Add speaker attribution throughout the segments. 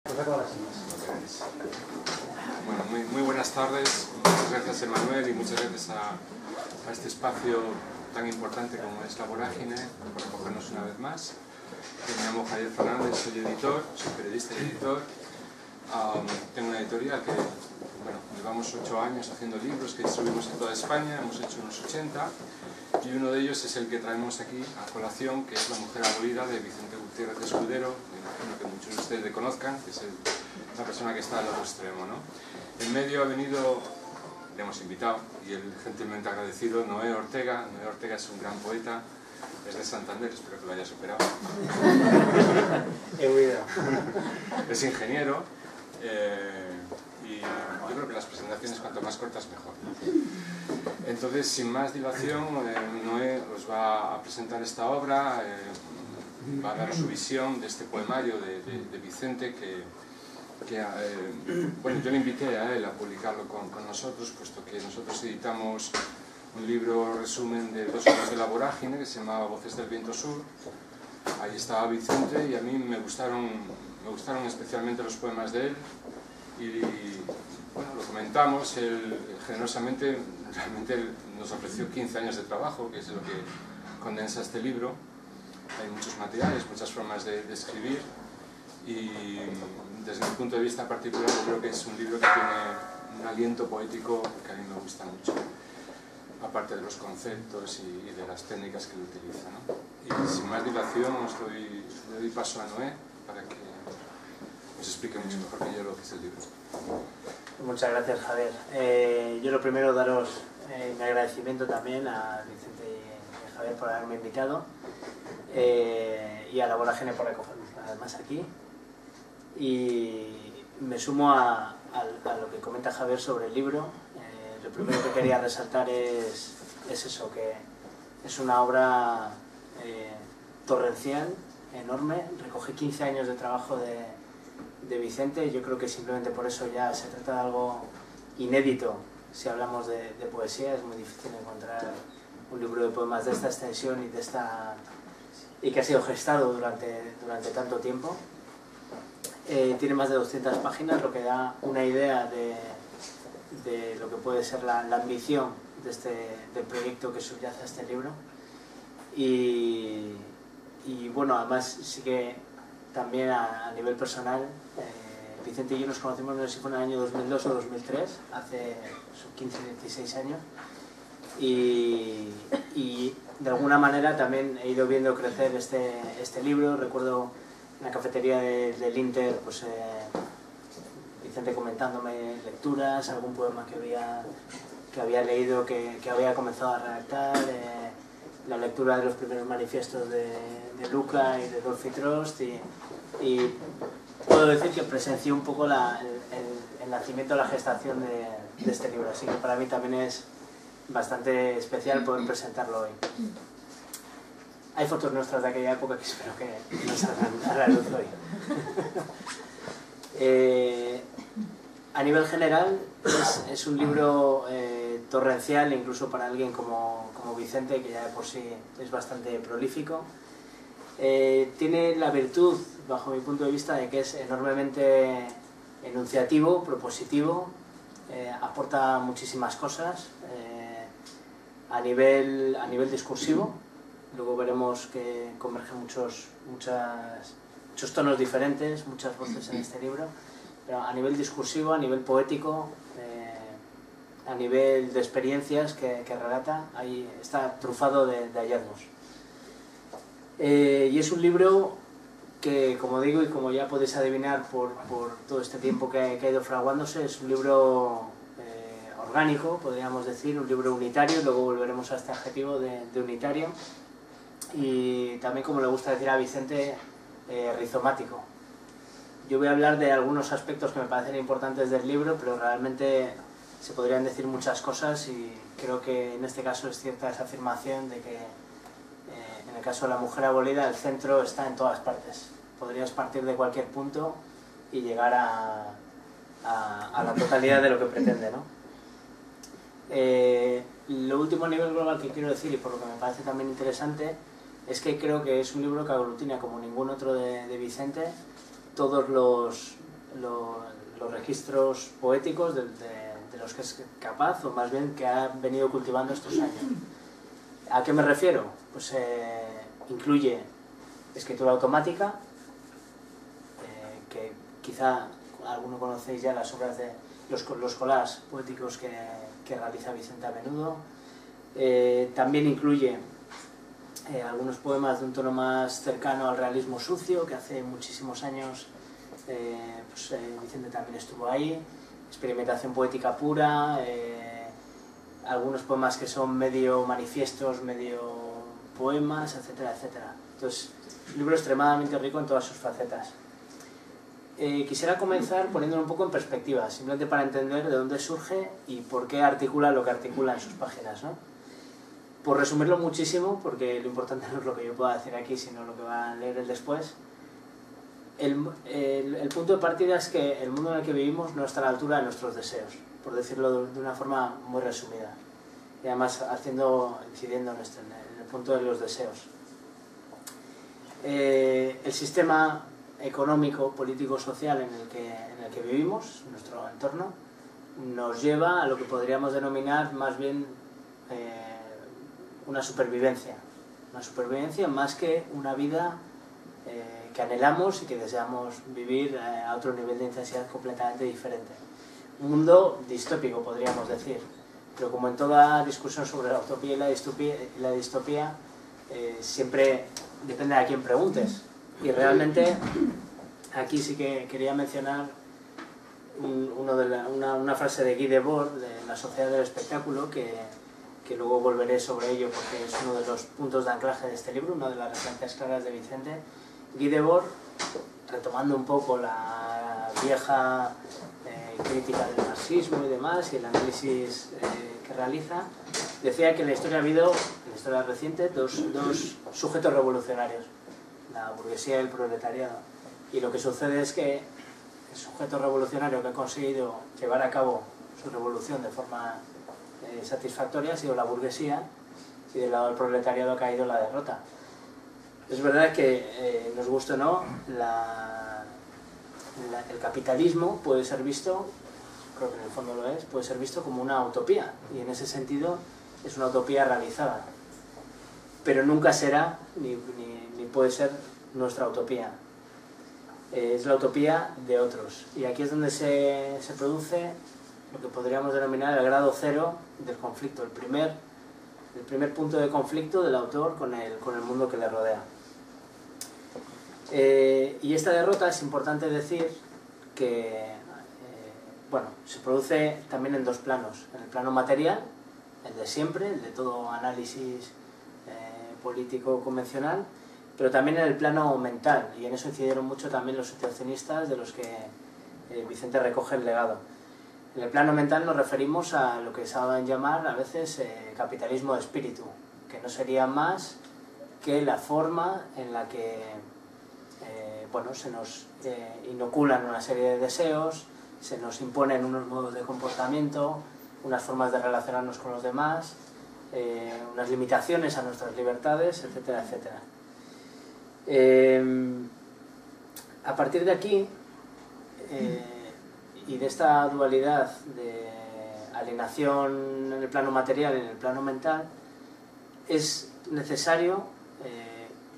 Speaker 1: Bueno, muy buenas tardes, muchas gracias Emanuel y muchas gracias a este espacio tan importante como es La Vorágine por acogernos una vez más. Me llamo Javier Fernández, soy editor, soy periodista y editor. Tengo una editorial que, bueno, llevamos 8 años haciendo libros que distribuimos en toda España, hemos hecho unos 80 y uno de ellos es el que traemos aquí a colación, que es La Mujer Abolida de Vicente Gutiérrez de Escudero. Me imagino que muchos de ustedes le conozcan, que es la persona que está al otro extremo, ¿no? En medio ha venido, le hemos invitado, y el gentilmente agradecido, Noé Ortega. Noé Ortega es un gran poeta, es de Santander, espero que lo haya superado.
Speaker 2: He huido.
Speaker 1: Es ingeniero, y yo creo que las presentaciones cuanto más cortas mejor. Entonces, sin más dilación, Noé os va a presentar esta obra, va a dar su visión de este poemario de Vicente bueno, yo le invité a él a publicarlo con nosotros, puesto que nosotros editamos un libro resumen de 2 obras de La Vorágine que se llamaba Voces del Viento Sur. Ahí estaba Vicente y a mí me gustaron especialmente los poemas de él y bueno, lo comentamos. Él generosamente realmente nos ofreció 15 años de trabajo, que es lo que condensa este libro. Hay muchos materiales, muchas formas de escribir y desde mi punto de vista particular yo creo que es un libro que tiene un aliento poético que a mí me gusta mucho, aparte de los conceptos y de las técnicas que él utiliza, ¿no? Y sin más dilación le doy paso a Noé para que nos explique mucho mejor que yo lo que es el libro.
Speaker 2: Muchas gracias, Javier. Yo lo primero daros mi agradecimiento también a Vicente y a Javier por haberme invitado y a La Vorágine por recogernos además aquí. Y me sumo a lo que comenta Javier sobre el libro. Lo primero que quería resaltar es eso, que es una obra torrencial, enorme. Recoge 15 años de trabajo de Vicente. Yo creo que simplemente por eso ya se trata de algo inédito. Si hablamos de poesía, es muy difícil encontrar un libro de poemas de esta extensión y que ha sido gestado durante tanto tiempo. Tiene más de 200 páginas, lo que da una idea de lo que puede ser la ambición del proyecto que subyace a este libro. Y bueno, además sí que también a nivel personal, Vicente y yo nos conocimos, no sé si fue en el año 2002 o 2003, hace 15 o 16 años, y de alguna manera también he ido viendo crecer este libro. Recuerdo en la cafetería del Inter, pues Vicente comentándome lecturas, algún poema que había leído, que había comenzado a redactar, la lectura de los primeros manifiestos de Luca y de Dolphy Trost, y puedo decir que presencié un poco el nacimiento, la gestación de este libro, así que para mí también es bastante especial poder presentarlo hoy. Hay fotos nuestras de aquella época que espero que no salgan a la luz hoy. A nivel general es un libro torrencial, incluso para alguien como Vicente, que ya de por sí es bastante prolífico. Tiene la virtud, bajo mi punto de vista, de que es enormemente enunciativo, propositivo, aporta muchísimas cosas a nivel discursivo. Luego veremos que convergen muchos tonos diferentes, muchas voces en este libro, pero a nivel discursivo, a nivel poético, a nivel de experiencias que relata, ahí está trufado de hallazgos. Y es un libro que, como digo y como ya podéis adivinar por todo este tiempo que ha ido fraguándose, es un libro orgánico, podríamos decir, un libro unitario. Luego volveremos a este adjetivo de unitario. Y también, como le gusta decir a Vicente, rizomático. Yo voy a hablar de algunos aspectos que me parecen importantes del libro, pero realmente se podrían decir muchas cosas, y creo que en este caso es cierta esa afirmación de que en el caso de La Mujer Abolida el centro está en todas partes. Podrías partir de cualquier punto y llegar a la totalidad de lo que pretende, ¿no? Lo último a nivel global que quiero decir, y por lo que me parece también interesante, es que creo que es un libro que aglutina como ningún otro de Vicente todos los registros poéticos de los que es capaz, o más bien que ha venido cultivando estos años. ¿A qué me refiero? Pues incluye escritura automática, que quizá alguno conocéis ya las obras de los collages poéticos que realiza Vicente a menudo. También incluye algunos poemas de un tono más cercano al realismo sucio, que hace muchísimos años Vicente también estuvo ahí. Experimentación poética pura, algunos poemas que son medio manifiestos, medio poemas, etcétera, etcétera. Entonces, un libro extremadamente rico en todas sus facetas. Quisiera comenzar poniéndolo un poco en perspectiva, simplemente para entender de dónde surge y por qué articula lo que articula en sus páginas, ¿no? Por resumirlo muchísimo, porque lo importante no es lo que yo pueda decir aquí, sino lo que va a leer él después. El punto de partida es que el mundo en el que vivimos no está a la altura de nuestros deseos, por decirlo de una forma muy resumida, y además incidiendo en el punto de los deseos. El sistema económico, político, social en el que vivimos, nuestro entorno, nos lleva a lo que podríamos denominar más bien una supervivencia más que una vida que anhelamos y que deseamos vivir a otro nivel de intensidad completamente diferente. Un mundo distópico, podríamos decir, pero como en toda discusión sobre la utopía y la distopía, siempre depende a quién preguntes. Y realmente aquí sí que quería mencionar una frase de Guy Debord, de La sociedad del espectáculo, que luego volveré sobre ello porque es uno de los puntos de anclaje de este libro, una de las referencias claras de Vicente. Guy Debord, retomando un poco la vieja crítica del marxismo y demás, y el análisis que realiza, decía que en la historia ha habido, en la historia reciente, dos sujetos revolucionarios, la burguesía y el proletariado. Y lo que sucede es que el sujeto revolucionario que ha conseguido llevar a cabo su revolución de forma satisfactoria ha sido la burguesía, y del lado del proletariado ha caído la derrota. Es verdad que, nos guste o no, el capitalismo puede ser visto, creo que en el fondo lo es, puede ser visto como una utopía, y en ese sentido es una utopía realizada. Pero nunca será, ni puede ser nuestra utopía. Es la utopía de otros. Y aquí es donde se produce lo que podríamos denominar el grado cero del conflicto, el primer punto de conflicto del autor con el mundo que le rodea. Y esta derrota, es importante decir que se produce también en dos planos. En el plano material, el de siempre, el de todo análisis político convencional, pero también en el plano mental, y en eso incidieron mucho también los situacionistas de los que Vicente recoge el legado. En el plano mental nos referimos a lo que saben llamar a veces capitalismo de espíritu, que no sería más que la forma en la que se nos inoculan una serie de deseos, se nos imponen unos modos de comportamiento, unas formas de relacionarnos con los demás, unas limitaciones a nuestras libertades, etcétera, etcétera. A partir de aquí, y de esta dualidad de alienación en el plano material y en el plano mental, es necesario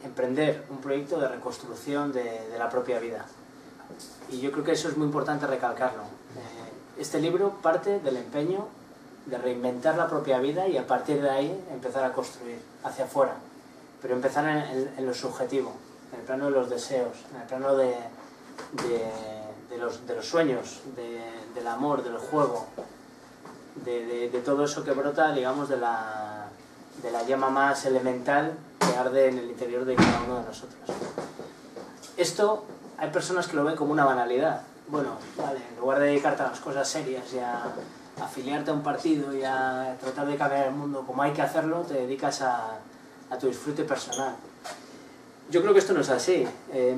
Speaker 2: emprender un proyecto de reconstrucción de la propia vida. Y yo creo que eso es muy importante recalcarlo. Este libro parte del empeño de reinventar la propia vida y a partir de ahí empezar a construir hacia afuera, pero empezar en lo subjetivo, en el plano de los deseos, en el plano de los sueños, del amor, del juego, de todo eso que brota, digamos, de la llama más elemental que arde en el interior de cada uno de nosotros. Esto hay personas que lo ven como una banalidad. Bueno, vale, en lugar de dedicarte a las cosas serias y a afiliarte a un partido y a tratar de cambiar el mundo como hay que hacerlo, te dedicas a tu disfrute personal. Yo creo que esto no es así.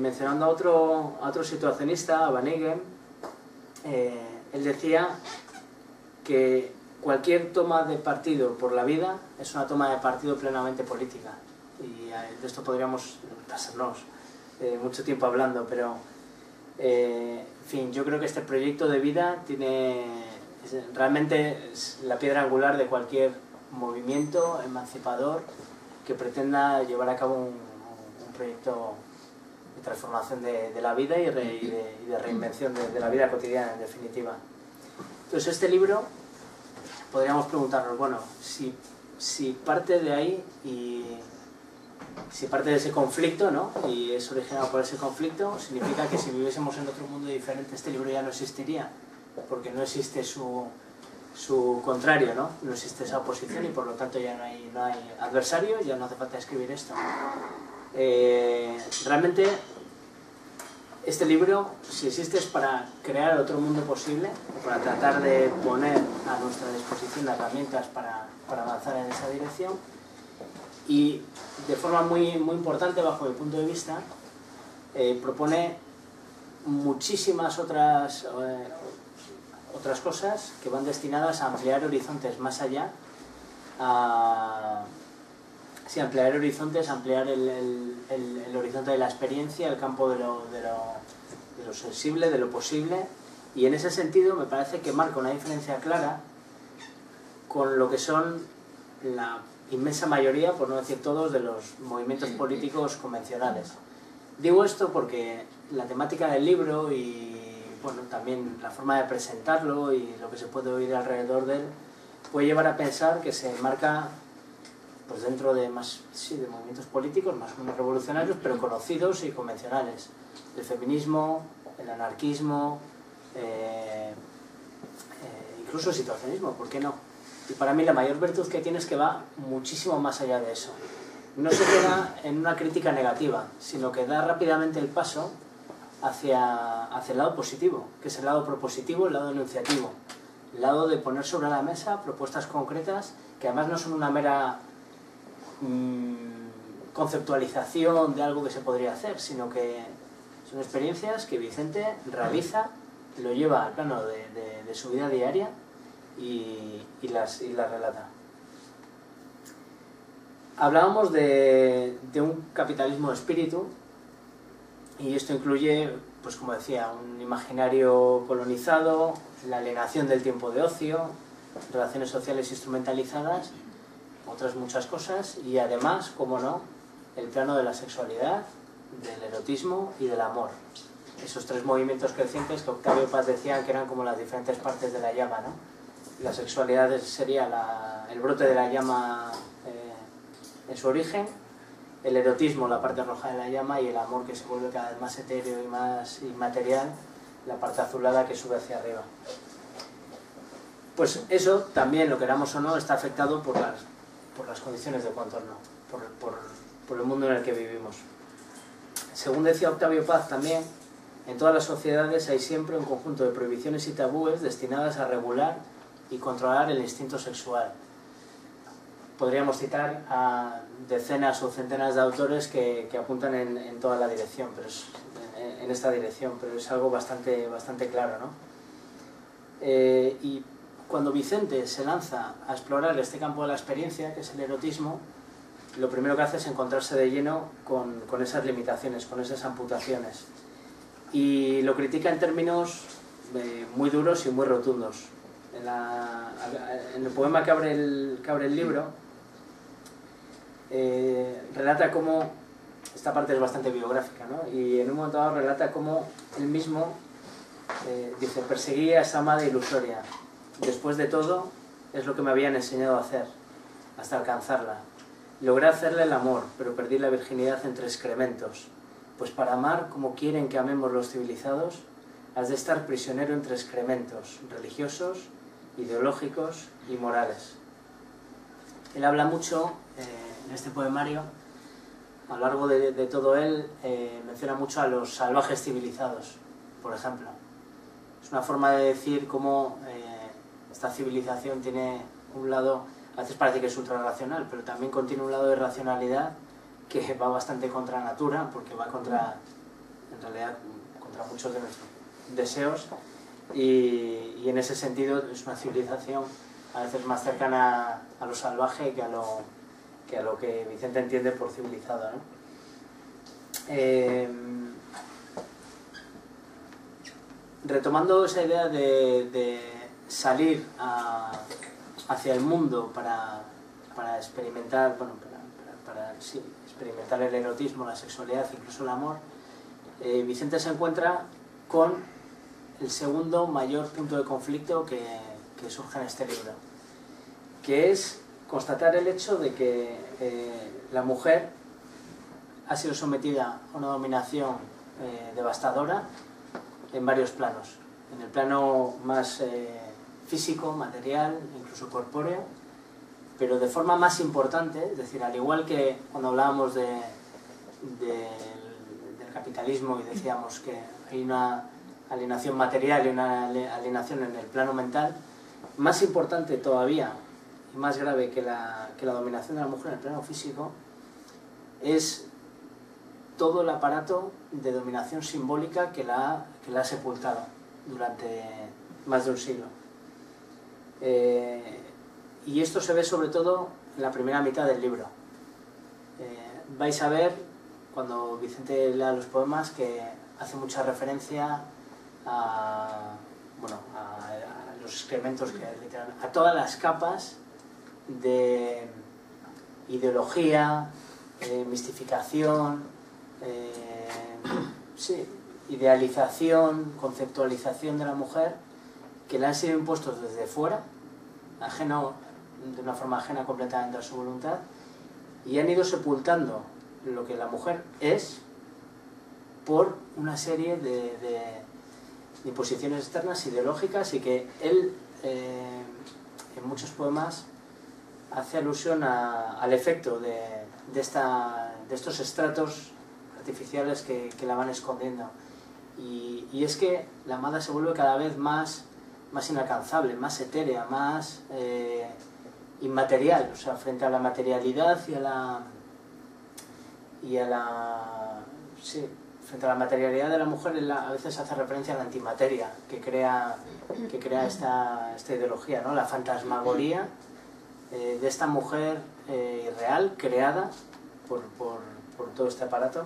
Speaker 2: Mencionando a otro situacionista, a Van Eygen, él decía que cualquier toma de partido por la vida es una toma de partido plenamente política. Y de esto podríamos pasarnos mucho tiempo hablando, pero En fin, yo creo que este proyecto de vida realmente es la piedra angular de cualquier movimiento emancipador que pretenda llevar a cabo un proyecto de transformación de la vida y de reinvención de la vida cotidiana, en definitiva. Entonces, este libro, podríamos preguntarnos, bueno, si parte de ahí y si parte de ese conflicto, ¿no?, y es originado por ese conflicto, significa que si viviésemos en otro mundo diferente este libro ya no existiría, porque no existe su contrario, ¿no? No existe esa oposición y por lo tanto ya no hay adversario, ya no hace falta escribir esto. Realmente este libro, si existe, es para crear otro mundo posible, para tratar de poner a nuestra disposición herramientas para avanzar en esa dirección, y de forma muy importante, bajo mi punto de vista, propone muchísimas otras cosas que van destinadas a ampliar horizontes más allá, ampliar horizontes, ampliar el horizonte de la experiencia, el campo de lo sensible, de lo posible, y en ese sentido me parece que marca una diferencia clara con lo que son la inmensa mayoría, por no decir todos, de los movimientos políticos convencionales. Digo esto porque la temática del libro y bueno, también la forma de presentarlo y lo que se puede oír alrededor de él puede llevar a pensar que se enmarca pues dentro de de movimientos políticos más o menos revolucionarios, pero conocidos y convencionales. El feminismo, el anarquismo, incluso el situacionismo, ¿por qué no? Y para mí la mayor virtud que tiene es que va muchísimo más allá de eso. No se queda en una crítica negativa, sino que da rápidamente el paso hacia el lado positivo, que es el lado propositivo, el lado enunciativo, el lado de poner sobre la mesa propuestas concretas que además no son una mera conceptualización de algo que se podría hacer, sino que son experiencias que Vicente realiza, lo lleva al plano de su vida diaria y las relata. Hablábamos de un capitalismo de espíritu, y esto incluye, pues como decía, un imaginario colonizado, la alienación del tiempo de ocio, relaciones sociales instrumentalizadas, otras muchas cosas, y además, como no, el plano de la sexualidad, del erotismo y del amor. Esos tres movimientos crecientes que Octavio Paz decía que eran como las diferentes partes de la llama, ¿no? La sexualidad sería el brote de la llama en su origen, el erotismo, la parte roja de la llama, y el amor, que se vuelve cada vez más etéreo y más inmaterial, la parte azulada que sube hacia arriba. Pues eso también, lo queramos o no, está afectado por las condiciones de contorno, por el mundo en el que vivimos. Según decía Octavio Paz también, en todas las sociedades hay siempre un conjunto de prohibiciones y tabúes destinadas a regular y controlar el instinto sexual. Podríamos citar a decenas o centenas de autores que apuntan en toda la dirección, en esta dirección, pero es algo bastante claro, ¿no? Y cuando Vicente se lanza a explorar este campo de la experiencia, que es el erotismo, lo primero que hace es encontrarse de lleno con esas limitaciones, con esas amputaciones. Y lo critica en términos muy duros y muy rotundos. En el poema que abre el libro, relata cómo, esta parte es bastante biográfica, ¿no? Y en un momento dado relata cómo él mismo dice: perseguí a esa amada ilusoria, después de todo es lo que me habían enseñado a hacer, hasta alcanzarla. Logré hacerle el amor, pero perdí la virginidad entre excrementos, pues para amar como quieren que amemos los civilizados, has de estar prisionero entre excrementos religiosos, ideológicos y morales. Él habla mucho en este poemario, a lo largo de todo él, menciona mucho a los salvajes civilizados, por ejemplo. Es una forma de decir cómo esta civilización tiene un lado, a veces parece que es ultrarracional, pero también contiene un lado de racionalidad que va bastante contra natura, porque va en realidad contra muchos de nuestros deseos, y en ese sentido es una civilización a veces más cercana a lo salvaje que a lo que Vicente entiende por civilizado, ¿no? retomando esa idea de salir hacia el mundo para experimentar, bueno, sí, experimentar el erotismo, la sexualidad, incluso el amor, Vicente se encuentra con el segundo mayor punto de conflicto que surge en este libro, que es constatar el hecho de que la mujer ha sido sometida a una dominación devastadora en varios planos. En el plano más físico, material, incluso corpóreo, pero de forma más importante, es decir, al igual que cuando hablábamos del capitalismo y decíamos que hay una alienación material y una alienación en el plano mental, más importante todavía y más grave que la dominación de la mujer en el plano físico es todo el aparato de dominación simbólica que la ha sepultado durante más de un siglo. Y esto se ve sobre todo en la primera mitad del libro. Vais a ver, cuando Vicente lea los poemas, que hace mucha referencia a los excrementos, a todas las capas de ideología, mistificación, sí, idealización, conceptualización de la mujer, que le han sido impuestos desde fuera, de una forma ajena completamente a su voluntad, y han ido sepultando lo que la mujer es por una serie de imposiciones externas ideológicas, y que él en muchos poemas hace alusión al efecto de estos estratos artificiales que la van escondiendo. Y es que la amada se vuelve cada vez más inalcanzable, más etérea, más inmaterial, o sea, frente a la materialidad frente a la materialidad de la mujer, a veces hace referencia a la antimateria que crea esta ideología, ¿no? La fantasmagoría de esta mujer real, creada por todo este aparato,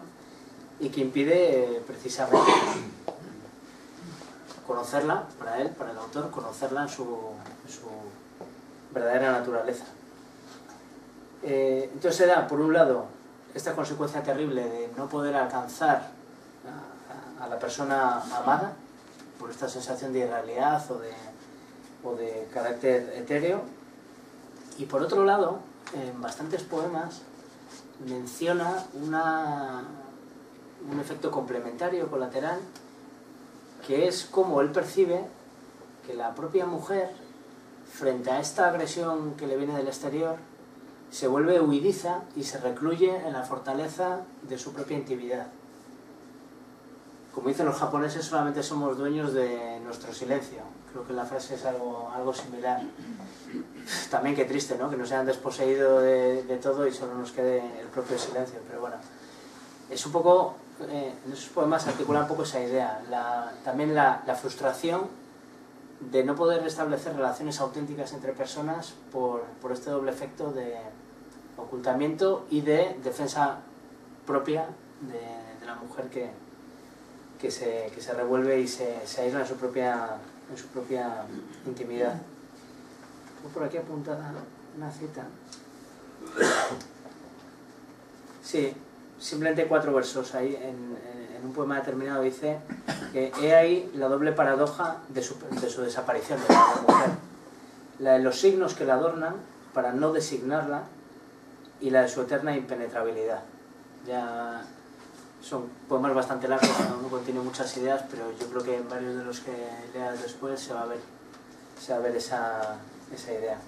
Speaker 2: y que impide precisamente conocerla, para él, para el autor, conocerla en su verdadera naturaleza. Entonces se da, por un lado, esta consecuencia terrible de no poder alcanzar a la persona amada por esta sensación de irrealidad o de carácter etéreo, y por otro lado, en bastantes poemas menciona un efecto complementario, colateral, que es cómo él percibe que la propia mujer, frente a esta agresión que le viene del exterior, se vuelve huidiza y se recluye en la fortaleza de su propia intimidad. Como dicen los japoneses, solamente somos dueños de nuestro silencio. Creo que la frase es algo similar. También qué triste, ¿no? Que nos hayan desposeído de todo y solo nos quede el propio silencio. Pero bueno, es un poco, en esos poemas se articula un poco esa idea. También la frustración de no poder establecer relaciones auténticas entre personas por este doble efecto de ocultamiento y de defensa propia de la mujer que se revuelve y se aísla en su propia intimidad. Tengo por aquí apuntada una cita. Sí, simplemente 4 versos ahí en un poema determinado dice que he ahí la doble paradoja de su desaparición de la mujer, la de los signos que la adornan para no designarla y la de su eterna impenetrabilidad. Ya son poemas bastante largos, cada uno contiene muchas ideas, pero yo creo que en varios de los que leas después se va a ver esa idea.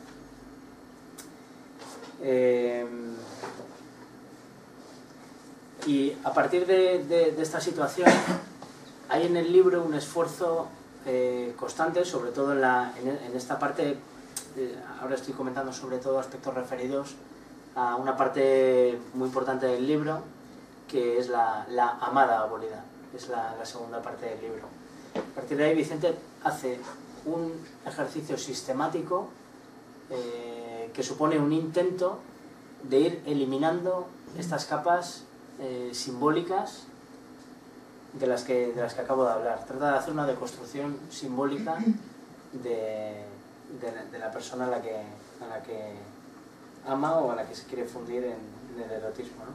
Speaker 2: Y a partir de esta situación hay en el libro un esfuerzo constante, sobre todo en esta parte. Ahora estoy comentando sobre todo aspectos referidos a una parte muy importante del libro, que es la amada abolida, es la segunda parte del libro. A partir de ahí Vicente hace un ejercicio sistemático que supone un intento de ir eliminando estas capas simbólicas de las que acabo de hablar. Trata de hacer una deconstrucción simbólica de la persona a la que ama o a la que se quiere fundir en el erotismo, ¿no?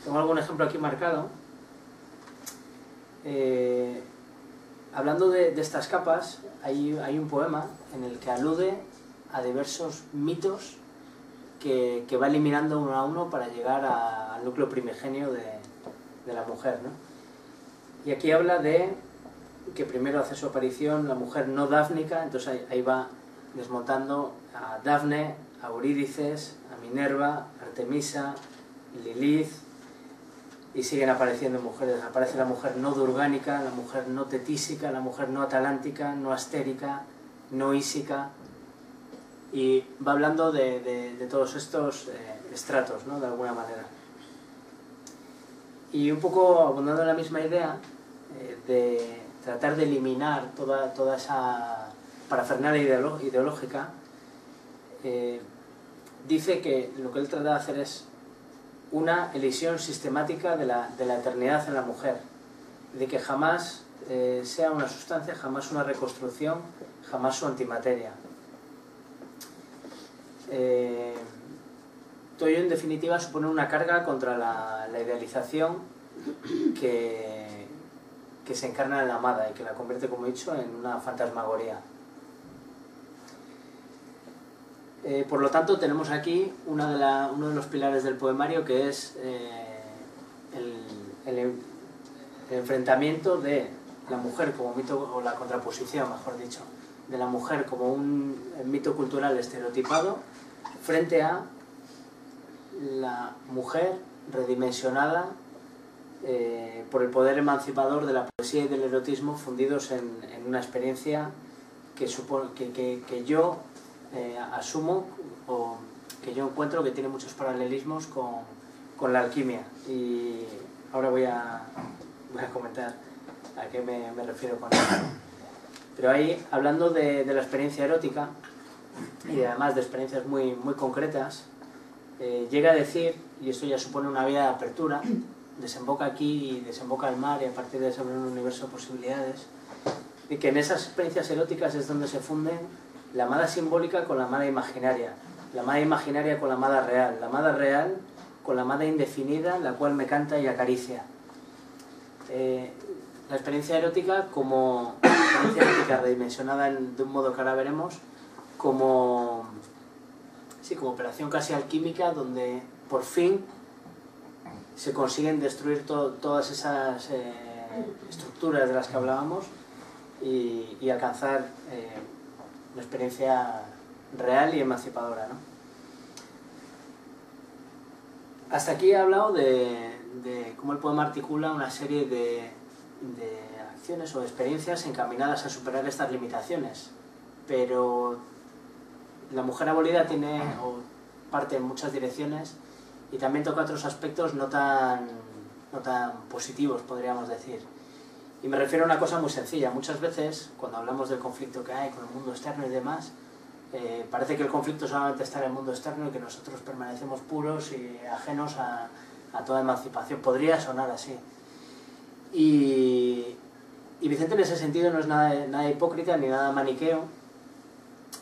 Speaker 2: Tengo algún ejemplo aquí marcado. Hablando de estas capas, hay un poema en el que alude a diversos mitos que va eliminando uno a uno para llegar al núcleo primigenio de la mujer, ¿no? Y aquí habla de que primero hace su aparición la mujer no dáfnica, entonces ahí va desmontando a Dafne, a Eurídices, a Minerva, Artemisa, Lilith, y siguen apareciendo mujeres. Aparece la mujer no durgánica, la mujer no tetísica, la mujer no atalántica, no astérica, no ísica, y va hablando de todos estos estratos, ¿no? De alguna manera. Y un poco abundando en la misma idea de tratar de eliminar toda esa parafernalia ideológica, dice que lo que él trata de hacer es una elisión sistemática de la eternidad en la mujer, de que jamás sea una sustancia, jamás una reconstrucción, jamás su antimateria. Todo ello en definitiva supone una carga contra la idealización que se encarna en la amada y que la convierte, como he dicho, en una fantasmagoría. Por lo tanto, tenemos aquí uno de los pilares del poemario, que es el enfrentamiento de la mujer como mito, o la contraposición, mejor dicho, de la mujer como un mito cultural estereotipado frente a la mujer redimensionada por el poder emancipador de la poesía y del erotismo fundidos en una experiencia que yo asumo, o que yo encuentro que tiene muchos paralelismos con la alquimia. Y ahora voy a comentar a qué me refiero con esto. Pero ahí, hablando de la experiencia erótica, y además de experiencias muy concretas, llega a decir, y esto ya supone una vía de apertura, desemboca aquí y desemboca al mar, y a partir de eso abre un universo de posibilidades, y que en esas experiencias eróticas es donde se funden la amada simbólica con la amada imaginaria, la amada imaginaria con la amada real con la amada indefinida, la cual me canta y acaricia. La experiencia erótica como experiencia erótica redimensionada de un modo que ahora veremos, como operación casi alquímica, donde por fin se consiguen destruir todas esas estructuras de las que hablábamos y alcanzar una experiencia real y emancipadora, ¿no? Hasta aquí he hablado de cómo el poema articula una serie de acciones o experiencias encaminadas a superar estas limitaciones, pero la mujer abolida parte en muchas direcciones y también toca otros aspectos no tan positivos, podríamos decir. Y me refiero a una cosa muy sencilla. Muchas veces, cuando hablamos del conflicto que hay con el mundo externo y demás, parece que el conflicto solamente está en el mundo externo y que nosotros permanecemos puros y ajenos a toda emancipación. Podría sonar así. Y Vicente en ese sentido no es nada hipócrita ni nada maniqueo,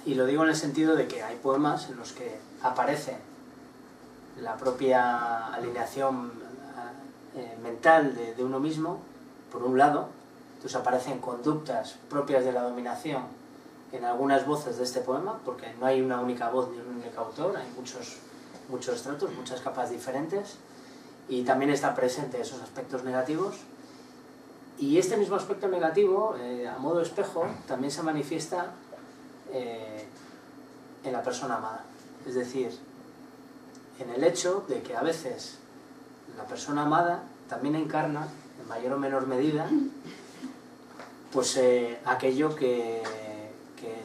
Speaker 2: y lo digo en el sentido de que hay poemas en los que aparece la propia alineación mental de uno mismo, por un lado. Entonces aparecen conductas propias de la dominación en algunas voces de este poema, porque no hay una única voz ni un único autor, hay muchos estratos, muchas capas diferentes, y también está presente esos aspectos negativos. Y este mismo aspecto negativo, a modo espejo, también se manifiesta en la persona amada. Es decir, en el hecho de que a veces la persona amada también encarna, en mayor o menor medida, pues aquello que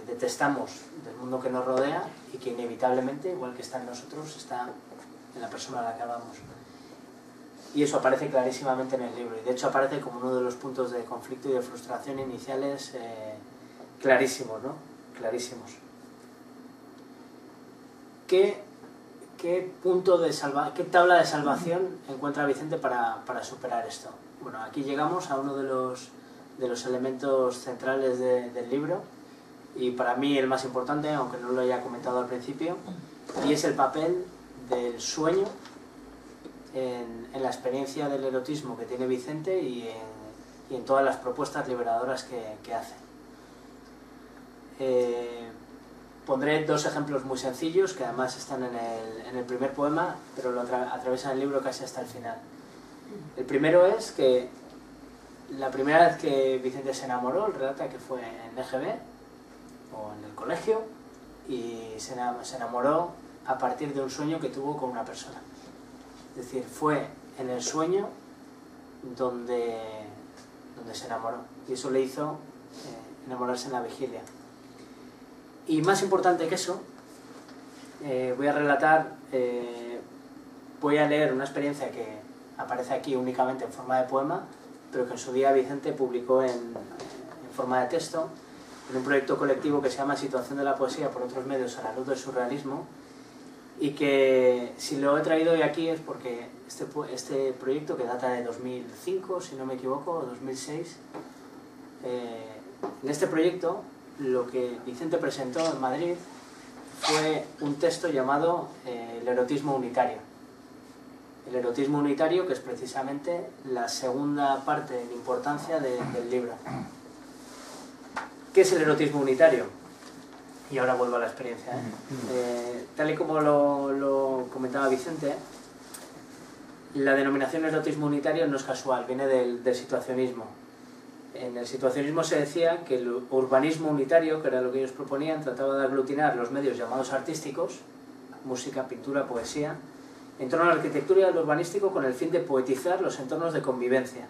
Speaker 2: detestamos del mundo que nos rodea y que inevitablemente, igual que está en nosotros, está en la persona a la que amamos. Y eso aparece clarísimamente en el libro, y de hecho aparece como uno de los puntos de conflicto y de frustración iniciales clarísimos, ¿no? Clarísimos. ¿Qué tabla de salvación encuentra Vicente para superar esto? bueno, aquí llegamos a uno de los elementos centrales del libro, y para mí el más importante, aunque no lo haya comentado al principio, y es el papel del sueño en la experiencia del erotismo que tiene Vicente y en todas las propuestas liberadoras que hace. Pondré dos ejemplos muy sencillos que además están en el primer poema, pero lo atraviesan el libro casi hasta el final. El primero es que la primera vez que Vicente se enamoró, él relata que fue en EGB o en el colegio, y se enamoró a partir de un sueño que tuvo con una persona. Es decir, fue en el sueño donde se enamoró, y eso le hizo enamorarse en la vigilia. Y más importante que eso, voy a leer una experiencia que aparece aquí únicamente en forma de poema, pero que en su día Vicente publicó en forma de texto, en un proyecto colectivo que se llama Situación de la Poesía por otros medios a la luz del surrealismo, y que si lo he traído hoy aquí es porque este proyecto, que data de 2005, si no me equivoco, o 2006, en este proyecto lo que Vicente presentó en Madrid fue un texto llamado el erotismo unitario. El erotismo unitario, que es precisamente la segunda parte en importancia del libro. ¿Qué es el erotismo unitario? Y ahora vuelvo a la experiencia. Tal y como lo comentaba Vicente, la denominación erotismo unitario no es casual, viene del situacionismo. En el situacionismo se decía que el urbanismo unitario, que era lo que ellos proponían, trataba de aglutinar los medios llamados artísticos, música, pintura, poesía, en torno a la arquitectura y al urbanístico, con el fin de poetizar los entornos de convivencia.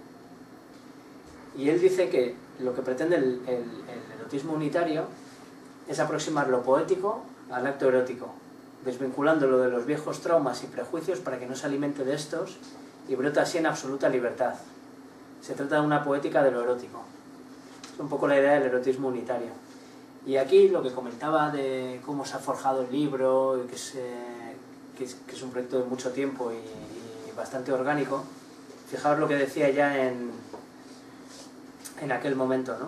Speaker 2: Y él dice que lo que pretende el erotismo unitario es aproximar lo poético al acto erótico, desvinculándolo de los viejos traumas y prejuicios para que no se alimente de estos y brote así en absoluta libertad. Se trata de una poética de lo erótico. Es un poco la idea del erotismo unitario. Y aquí lo que comentaba de cómo se ha forjado el libro, y que es un proyecto de mucho tiempo y bastante orgánico, fijaos lo que decía ya en aquel momento, ¿no?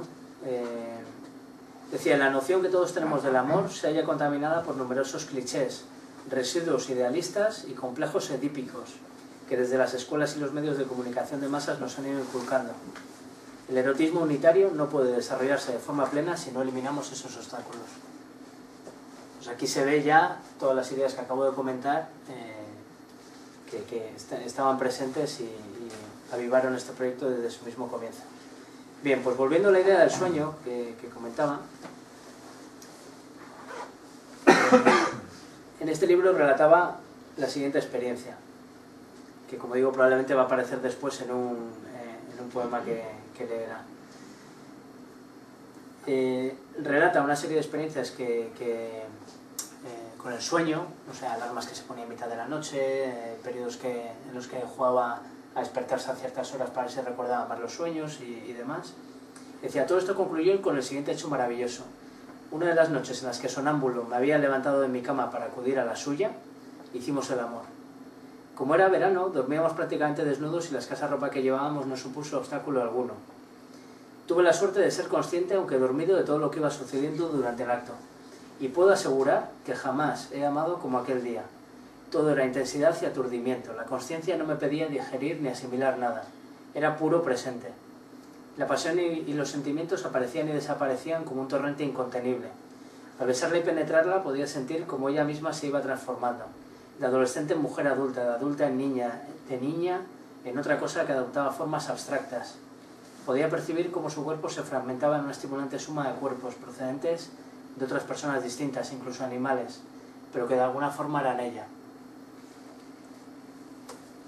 Speaker 2: Decía, la noción que todos tenemos del amor se halla contaminada por numerosos clichés, residuos idealistas y complejos edípicos que desde las escuelas y los medios de comunicación de masas nos han ido inculcando. El erotismo unitario no puede desarrollarse de forma plena si no eliminamos esos obstáculos. Pues aquí se ve ya todas las ideas que acabo de comentar que estaban presentes y avivaron este proyecto desde su mismo comienzo. Bien, pues volviendo a la idea del sueño que comentaba, en este libro relataba la siguiente experiencia, que como digo probablemente va a aparecer después en un poema que leerá. Relata una serie de experiencias con el sueño, o sea, alarmas que se ponía en mitad de la noche, periodos en los que jugaba a despertarse a ciertas horas para ver si recordaba más los sueños y demás. Decía, todo esto concluyó con el siguiente hecho maravilloso. Una de las noches en las que sonámbulo me había levantado de mi cama para acudir a la suya, hicimos el amor. Como era verano, dormíamos prácticamente desnudos y la escasa ropa que llevábamos no supuso obstáculo alguno. Tuve la suerte de ser consciente, aunque dormido, de todo lo que iba sucediendo durante el acto. Y puedo asegurar que jamás he amado como aquel día. Todo era intensidad y aturdimiento. La consciencia no me pedía digerir ni asimilar nada. Era puro presente. La pasión y los sentimientos aparecían y desaparecían como un torrente incontenible. Al besarla y penetrarla podía sentir como ella misma se iba transformando. De adolescente en mujer adulta, de adulta en niña, de niña en otra cosa que adoptaba formas abstractas. Podía percibir cómo su cuerpo se fragmentaba en una estimulante suma de cuerpos procedentes de otras personas distintas, incluso animales, pero que de alguna forma eran ella.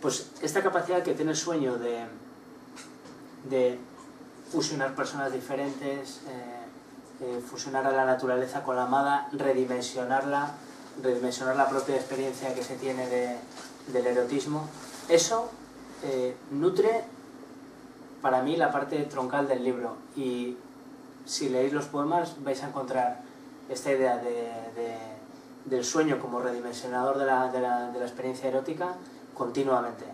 Speaker 2: Pues esta capacidad que tiene el sueño de fusionar personas diferentes, fusionar a la naturaleza con la amada, redimensionar la propia experiencia que se tiene del erotismo, eso nutre para mí la parte troncal del libro. Y si leéis los poemas vais a encontrar esta idea del sueño como redimensionador de la experiencia erótica continuamente.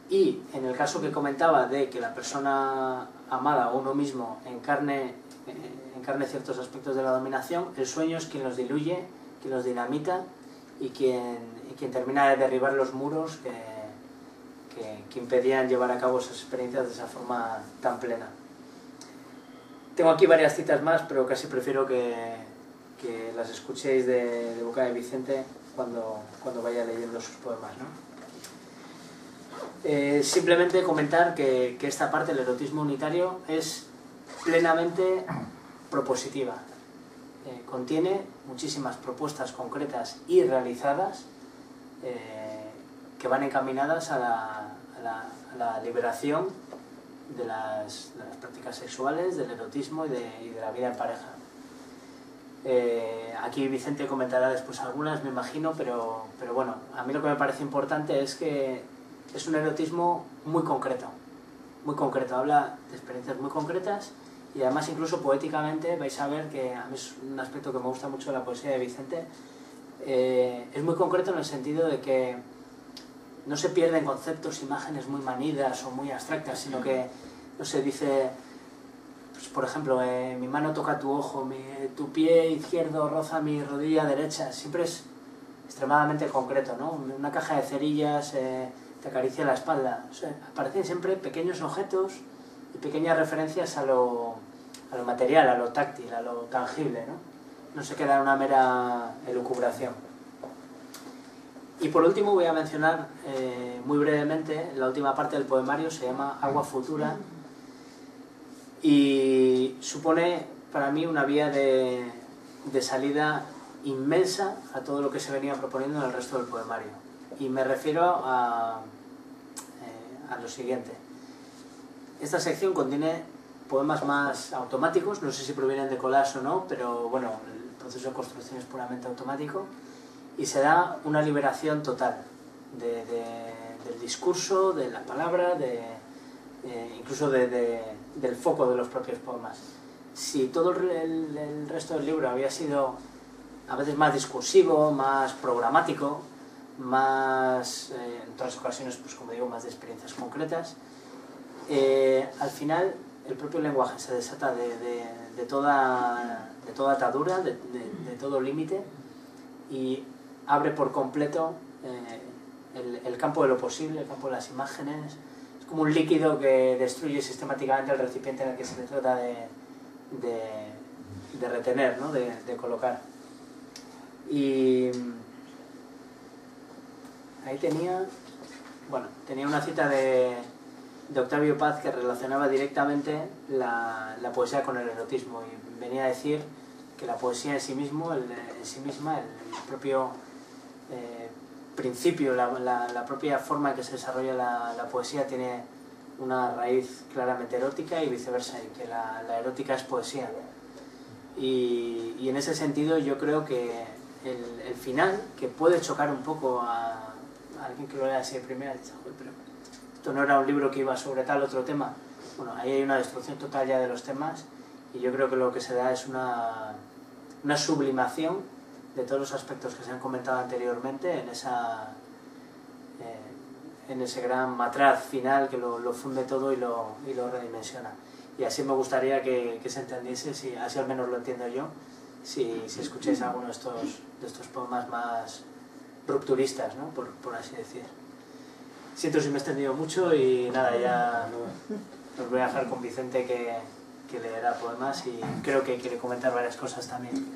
Speaker 2: Y en el caso que comentaba de que la persona amada o uno mismo encarne ciertos aspectos de la dominación, el sueño es quien los diluye, quien los dinamita y quien termina de derribar los muros que impedían llevar a cabo esas experiencias de esa forma tan plena. Tengo aquí varias citas más, pero casi prefiero que las escuchéis de boca de Vicente cuando vaya leyendo sus poemas, ¿no? Simplemente comentar que esta parte del erotismo unitario es plenamente propositiva. Contiene muchísimas propuestas concretas y realizadas que van encaminadas a la liberación de las prácticas sexuales, del erotismo y de la vida en pareja. Aquí Vicente comentará después algunas, me imagino, pero bueno, a mí lo que me parece importante es que es un erotismo muy concreto, habla de experiencias muy concretas y además incluso poéticamente vais a ver que a mí es un aspecto que me gusta mucho de la poesía de Vicente, es muy concreto en el sentido de que no se pierden conceptos, imágenes muy manidas o muy abstractas, sino que, no sé, dice, pues, por ejemplo, mi mano toca tu ojo, tu pie izquierdo roza mi rodilla derecha, siempre es extremadamente concreto, ¿no? Una caja de cerillas te acaricia la espalda, o sea, aparecen siempre pequeños objetos y pequeñas referencias a lo material, a lo táctil, a lo tangible, ¿no? No se queda en una mera elucubración. Y por último voy a mencionar muy brevemente la última parte del poemario, se llama Agua Futura y supone para mí una vía de salida inmensa a todo lo que se venía proponiendo en el resto del poemario. Y me refiero a lo siguiente. Esta sección contiene poemas más automáticos, no sé si provienen de collage o no, pero bueno, el proceso de construcción es puramente automático y se da una liberación total del discurso, de la palabra, incluso del foco de los propios poemas. Si todo el resto del libro había sido a veces más discursivo, más programático, más, en otras ocasiones, pues como digo, más de experiencias concretas, al final el propio lenguaje se desata de toda atadura, de todo límite y abre por completo el campo de lo posible, el campo de las imágenes. Es como un líquido que destruye sistemáticamente el recipiente en el que se le trata de retener, ¿no? de colocar. Y ahí tenía una cita de Octavio Paz que relacionaba directamente la poesía con el erotismo y venía a decir que la poesía en sí misma, el propio principio, la propia forma en que se desarrolla la poesía tiene una raíz claramente erótica y viceversa, y que la erótica es poesía. Y en ese sentido yo creo que el final, que puede chocar un poco a alguien que lo lea así de primera, dice, pero esto no era un libro que iba sobre tal otro tema. Bueno, ahí hay una destrucción total ya de los temas y yo creo que lo que se da es una sublimación de todos los aspectos que se han comentado anteriormente en ese gran matraz final que lo funde todo y lo redimensiona. Y así me gustaría que se entendiese, así al menos lo entiendo yo, si escucháis alguno de estos poemas más rupturistas, ¿no? por así decir. Siento si me he extendido mucho y nada, ya os voy a dejar con Vicente que leerá poemas y creo que quiere comentar varias cosas también.